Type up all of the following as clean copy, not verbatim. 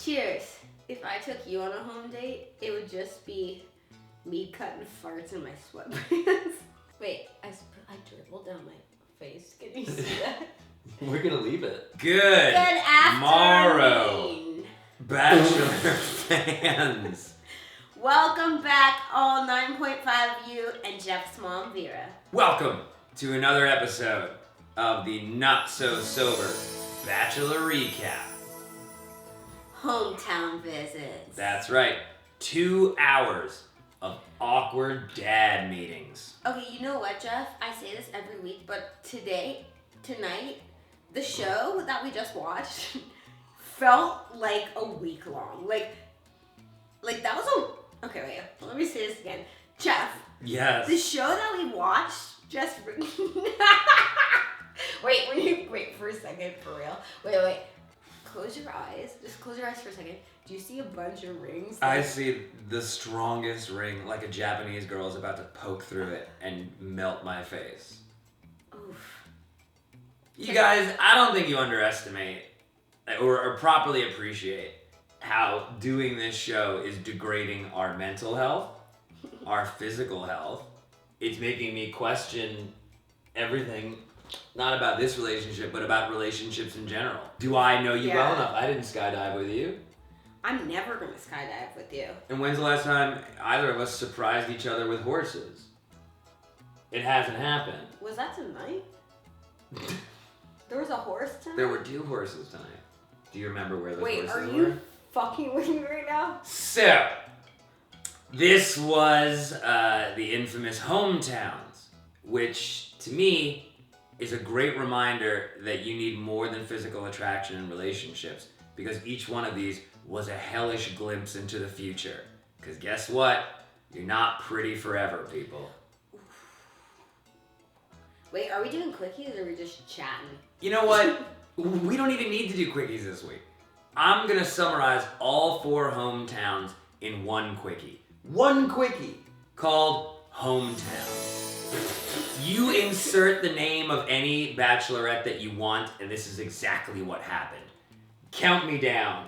Cheers. If I took you on a home date, it would just be me cutting farts in my sweatpants. Wait, I dribbled down my face. Can you see that? We're gonna leave it. Good afternoon. Morrow, Bachelor fans. Welcome back, all 9.5 of you and Jeff's mom, Vera. Welcome to another episode of the Not So Sober Bachelor Recap. Hometown visits. That's right. 2 hours of awkward dad meetings. Okay, you know what, Jeff? I say this every week, but tonight, the show that we just watched felt like a week long. Like that was a... Okay, wait. Let me say this again. Jeff. Yes. The show that we watched just... Wait for a second, for real. Wait. Close your eyes. Just close your eyes for a second. Do you see a bunch of rings? I see the strongest ring, like a Japanese girl is about to poke through it and melt my face. Oof. You guys, I don't think you underestimate or properly appreciate how doing this show is degrading our mental health, our physical health. It's making me question everything, not about this relationship, but about relationships in general. Do I know you well enough? I didn't skydive with you. I'm never going to skydive with you. And when's the last time either of us surprised each other with horses? It hasn't happened. Was that tonight? There was a horse tonight? There were 2 horses tonight. Do you remember where the horses were? Wait, are you fucking with me right now? So, this was the infamous Hometowns, which to me is a great reminder that you need more than physical attraction in relationships, because each one of these was a hellish glimpse into the future. Because guess what? You're not pretty forever, people. Wait, are we doing quickies or are we just chatting? You know what? We don't even need to do quickies this week. I'm gonna summarize all 4 hometowns in one quickie. One quickie called Hometown. You insert the name of any bachelorette that you want, and this is exactly what happened. Count me down.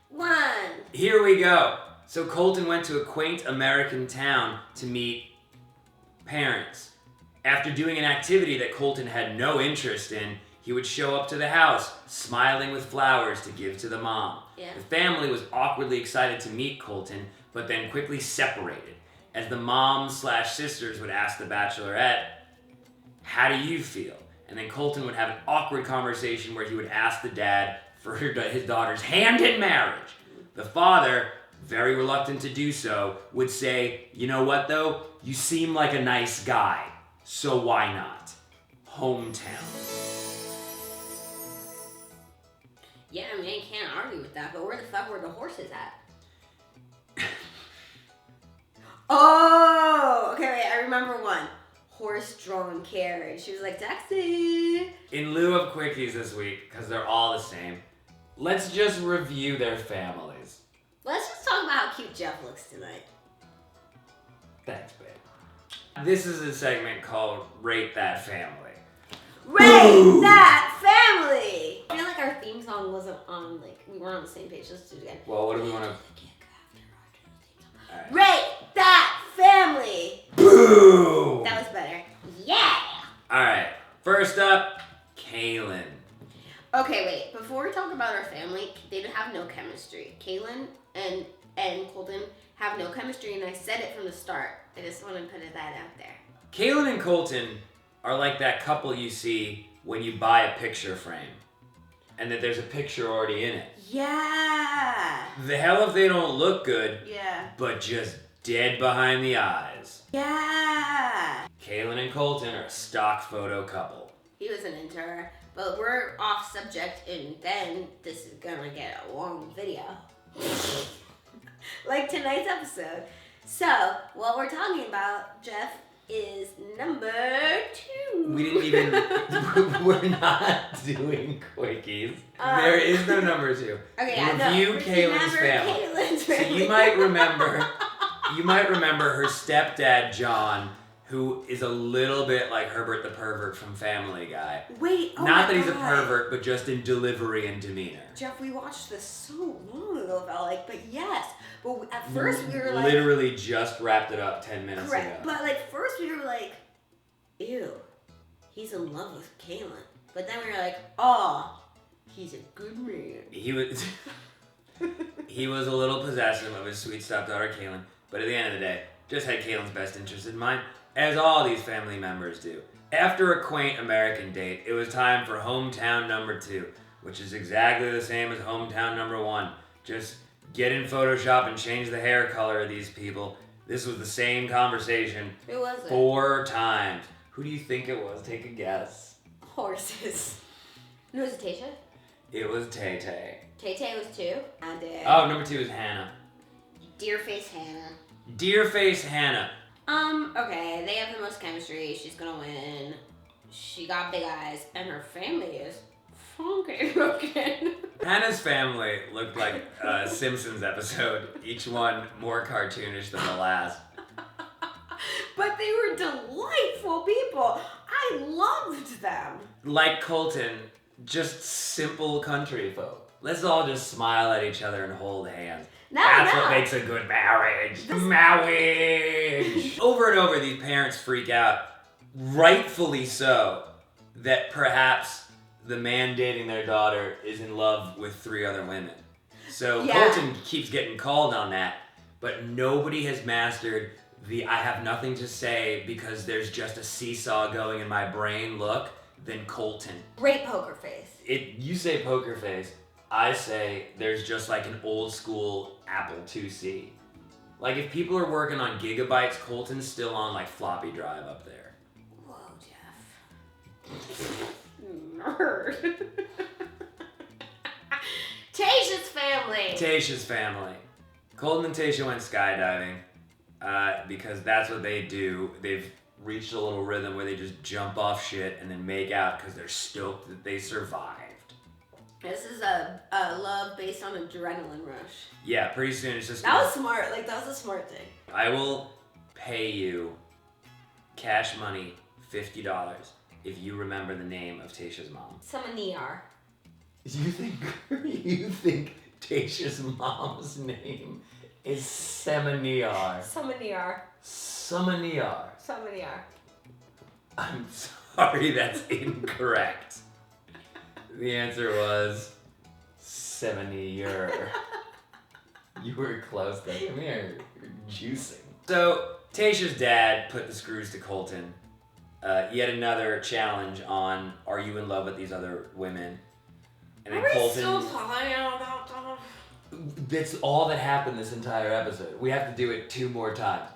1. Here we go. So Colton went to a quaint American town to meet parents. After doing an activity that Colton had no interest in, he would show up to the house, smiling with flowers to give to the mom. Yeah. The family was awkwardly excited to meet Colton, but then quickly separated, as the mom/sisters would ask the bachelorette, "How do you feel?" And then Colton would have an awkward conversation where he would ask the dad for his daughter's hand in marriage. The father, very reluctant to do so, would say, "You know what though? You seem like a nice guy, so why not?" Hometown. Yeah, I mean, I can't argue with that, but where the fuck were the horses at? Oh! Okay, wait, I remember one. Horse-drawn carriage. She was like, taxi! In lieu of quickies this week, because they're all the same, let's just review their families. Let's just talk about how cute Jeff looks tonight. Thanks, babe. This is a segment called Rate That Family. Rate That Family! I feel like our theme song wasn't on, we weren't on the same page. Let's do it again. Well, what do we want to... Right. Rate That Family! Boo! That was better. Yeah! Alright, first up, Kaylin. Okay, wait. Before we talk about our family, they have no chemistry. Kaylin and Colton have no chemistry, and I said it from the start. I just want to put that out there. Kaylin and Colton are like that couple you see when you buy a picture frame, and that there's a picture already in it. Yeah! The hell if they don't look good, Yeah. but just dead behind the eyes. Yeah! Kaylin and Colton are a stock photo couple. He was an intern, but we're off subject, and then this is gonna get a long video. Like tonight's episode. So, what we're talking about, Jeff, is number 2. We didn't even, we're not doing quickies. There is no number 2. Okay, Review Kaylin's family. Kaylin's So family. you might remember her stepdad, John, who is a little bit like Herbert the pervert from Family Guy. Wait, oh Not my that he's a God. pervert, but just in delivery and demeanor. Jeff, we watched this so long ago, if like, but yes. But at first we were like... Literally just wrapped it up 10 minutes correct. ago. But like first we were like, ew, he's in love with Caitlin. But then we were like, oh, he's a good man. He was... he was a little possessive of his sweet stepdaughter, Caitlin. But at the end of the day, just had Caitlin's best interest in mind, as all these family members do. After a quaint American date, it was time for hometown number 2, which is exactly the same as hometown number 1. Just get in Photoshop and change the hair color of these people. This was the same conversation. Who was it? 4 times. Who do you think it was? Take a guess. Horses. No, was it Tasha? It was Tay Tay. Tay Tay was 2. I did. Oh, number 2 is Hannah. Dear face Hannah. Dear face Hannah. Okay, they have the most chemistry. She's gonna win. She got big eyes, and her family is funky looking. Hannah's family looked like a Simpsons episode, each one more cartoonish than the last. But they were delightful people. I loved them. Like Colton, just simple country folk. Let's all just smile at each other and hold hands. That's what makes a good marriage. Marriage! Over and over, these parents freak out, rightfully so, that perhaps the man dating their daughter is in love with 3 other women. So Colton keeps getting called on that, but nobody has mastered the I have nothing to say because there's just a seesaw going in my brain look than Colton. Great poker face. You say poker face. I say there's just like an old school Apple IIc. Like if people are working on gigabytes, Colton's still on like floppy drive up there. Whoa, Jeff. Nerd. Tasha's family. Tasha's family. Colton and Tasha went skydiving because that's what they do. They've reached a little rhythm where they just jump off shit and then make out because they're stoked that they survived. This is a love based on adrenaline rush. Yeah, pretty soon it's just... That was smart. Like, that was a smart thing. I will pay you cash money, $50, if you remember the name of Tasha's mom. Samaniar. You think Tasha's mom's name is Semaniar? Samaniar. Samaniar. Samaniar. I'm sorry, that's incorrect. The answer was 70-year. You were close there. Come here. You're juicing. So, Tasha's dad put the screws to Colton. Yet another challenge on, are you in love with these other women? And then Colton... still talking about them? That's all that happened this entire episode. We have to do it 2 more times.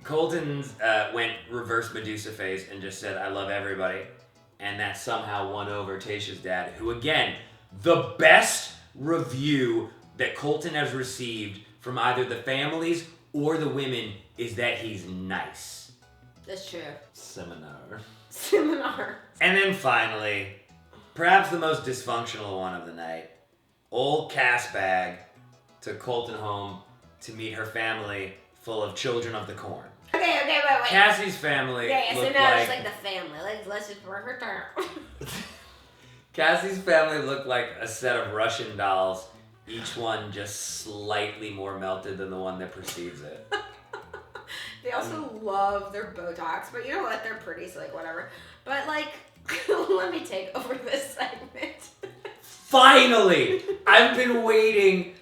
Colton went reverse Medusa face and just said, I love everybody. And that somehow won over Tasha's dad, who again, the best review that Colton has received from either the families or the women is that he's nice. That's true. Seminar. And then finally, perhaps the most dysfunctional one of the night, old Cass Bag took Colton home to meet her family full of children of the corn. Okay, wait. Cassie's family So now it's like the family. Let's just work her down. Cassie's family looked like a set of Russian dolls, each one just slightly more melted than the one that precedes it. They also love their Botox, but you know what? They're pretty, so like whatever. But like, let me take over this segment. Finally! I've been waiting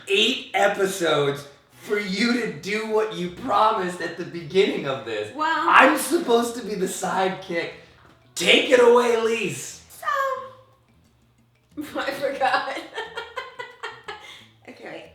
8 episodes for you to do what you promised at the beginning of this. Well, I'm supposed to be the sidekick. Take it away, Lise. So, I forgot. Okay.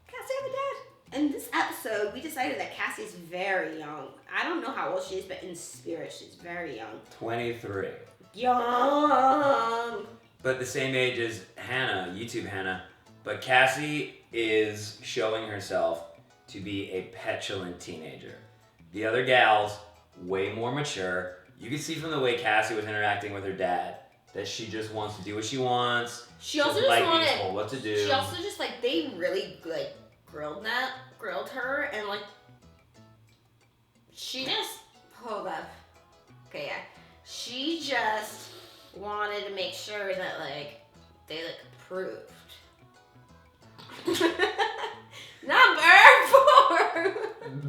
Cassie have a dad. In this episode, we decided that Cassie's very young. I don't know how old she is, but in spirit, she's very young. 23. Young. But the same age as Hannah, YouTube Hannah. But Cassie is showing herself to be a petulant teenager. The other gals, way more mature. You can see from the way Cassie was interacting with her dad that she just wants to do what she wants. She also just just wanted being told what to do. She also just like they really like grilled her and like she just hold up. Okay, yeah. She just wanted to make sure that like they like approved. Number 4.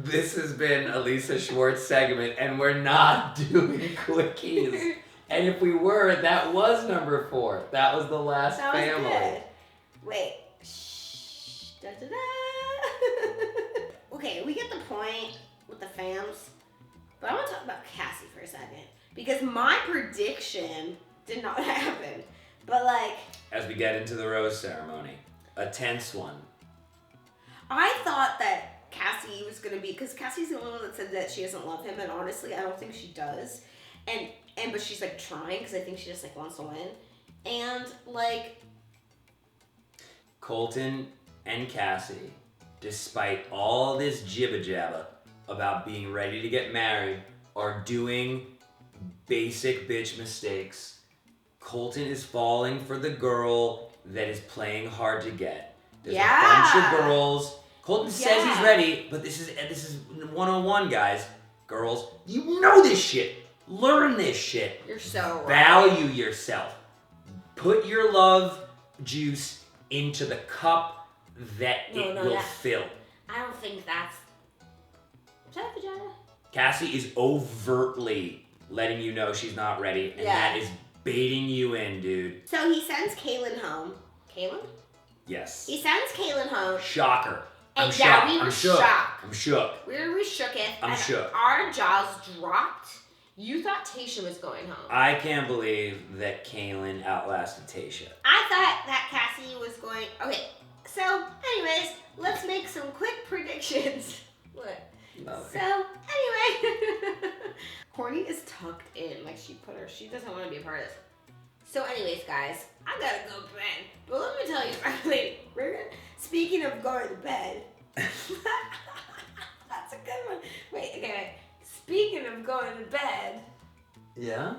This has been a Lisa Schwartz segment, and we're not doing quickies. And if we were, that was number 4. That was the last That was family. good. Wait. Shh. Da, da, da. Okay, we get the point with the fams, but I want to talk about Cassie for a second because my prediction did not happen. But like, As we get into the rose ceremony, a tense one. I thought that Cassie was gonna be, because Cassie's the only one that said that she doesn't love him, and honestly, I don't think she does. But she's like trying because I think she just like wants to win, and like. Colton and Cassie, despite all this jibba jabba about being ready to get married, are doing basic bitch mistakes. Colton is falling for the girl that is playing hard to get. There's a bunch of girls. Colton says he's ready, but this is 101, guys. Girls, you know this shit. Learn this shit. You're so right. Value yourself. Put your love juice into the cup that it will fill. I don't think that's. Is that vagina? Cassie is overtly letting you know she's not ready, and that is baiting you in, dude. So he sends Kaylin home. Kaylin? Yes. He sends Kaylin home. Shocker. And we were shook. shocked. I'm shook. We were shooketh. I'm shook. Our jaws dropped. You thought Tasha was going home. I can't believe that Kaylin outlasted Tasha. I thought that Cassie was going. Okay, so anyways, let's make some quick predictions. What? Okay. So anyway, Courtney is tucked in, like she doesn't want to be a part of this. So anyways, guys, I gotta go to bed. But let me tell you something. Speaking of going to bed, that's a good one. Wait. Speaking of going to bed, Yeah?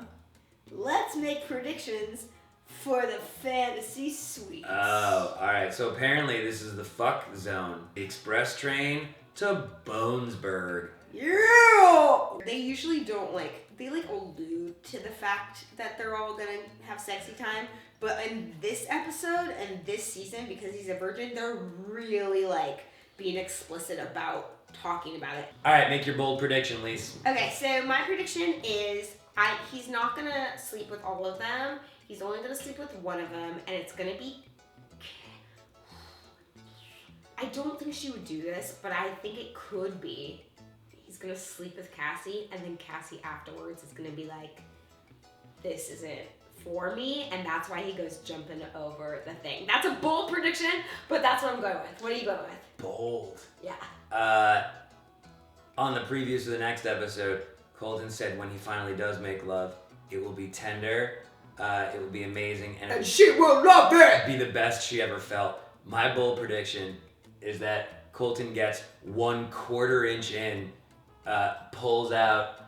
let's make predictions for the fantasy suites. Oh, alright. So apparently this is the fuck zone. The express train to Bonesburg. Yeah! They usually don't they allude to the fact that they're all gonna have sexy time, but in this episode and this season, because he's a virgin, they're really being explicit about talking about it. Alright, make your bold prediction, Lise. Okay, so my prediction is he's not gonna sleep with all of them. He's only gonna sleep with one of them, and it's gonna be. I don't think she would do this, but I think it could be. He's gonna sleep with Cassie, and then Cassie afterwards is gonna be like, "This isn't for me," and that's why he goes jumping over the thing. That's a bold prediction, but that's what I'm going with. What are you going with? Bold. Yeah. On the previews of the next episode, Colton said when he finally does make love, it will be tender, it will be amazing, and she will love it! Be the best she ever felt. My bold prediction is that Colton gets 1/4 inch in, pulls out,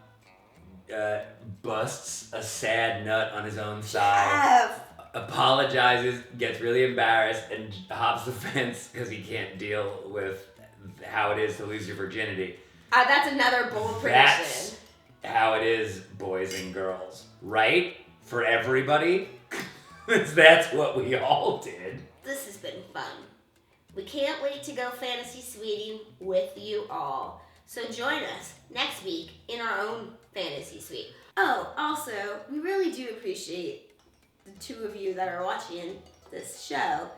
busts a sad nut on his own side, apologizes, gets really embarrassed, and hops the fence because he can't deal with how it is to lose your virginity. That's another bold prediction. That's how it is, boys and girls. Right? For everybody? That's what we all did. This has been fun. We can't wait to go fantasy suiting with you all. So join us next week in our own fantasy suite. Oh, also, we really do appreciate the two of you that are watching this show.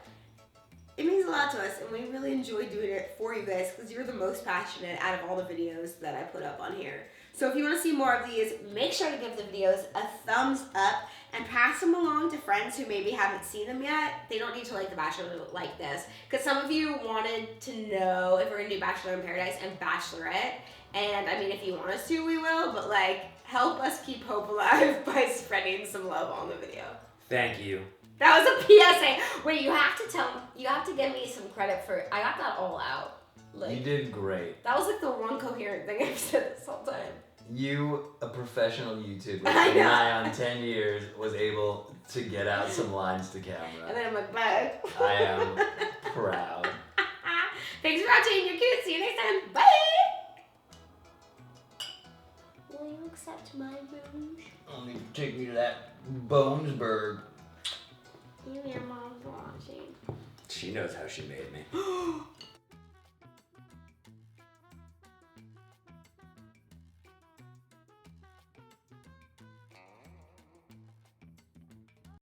It means a lot to us, and we really enjoy doing it for you guys because you're the most passionate out of all the videos that I put up on here. So if you want to see more of these, make sure to give the videos a thumbs up and pass them along to friends who maybe haven't seen them yet. They don't need to like The Bachelor like this, because some of you wanted to know if we're going to do Bachelor in Paradise and Bachelorette. And I mean, if you want us to, we will, but help us keep hope alive by spreading some love on the video. Thank you. That was a PSA. Wait, you have to give me some credit for, I got that all out. You did great. That was the one coherent thing I've said this whole time. You, a professional YouTuber, I know. nigh on 10 years, was able to get out some lines to camera. And then I'm like, bye. I am proud. Thanks for watching. You're cute. See you next time. Bye. Will you accept my rouge? Only take me to that Bonesburg. You and your mom's watching. She knows how she made me.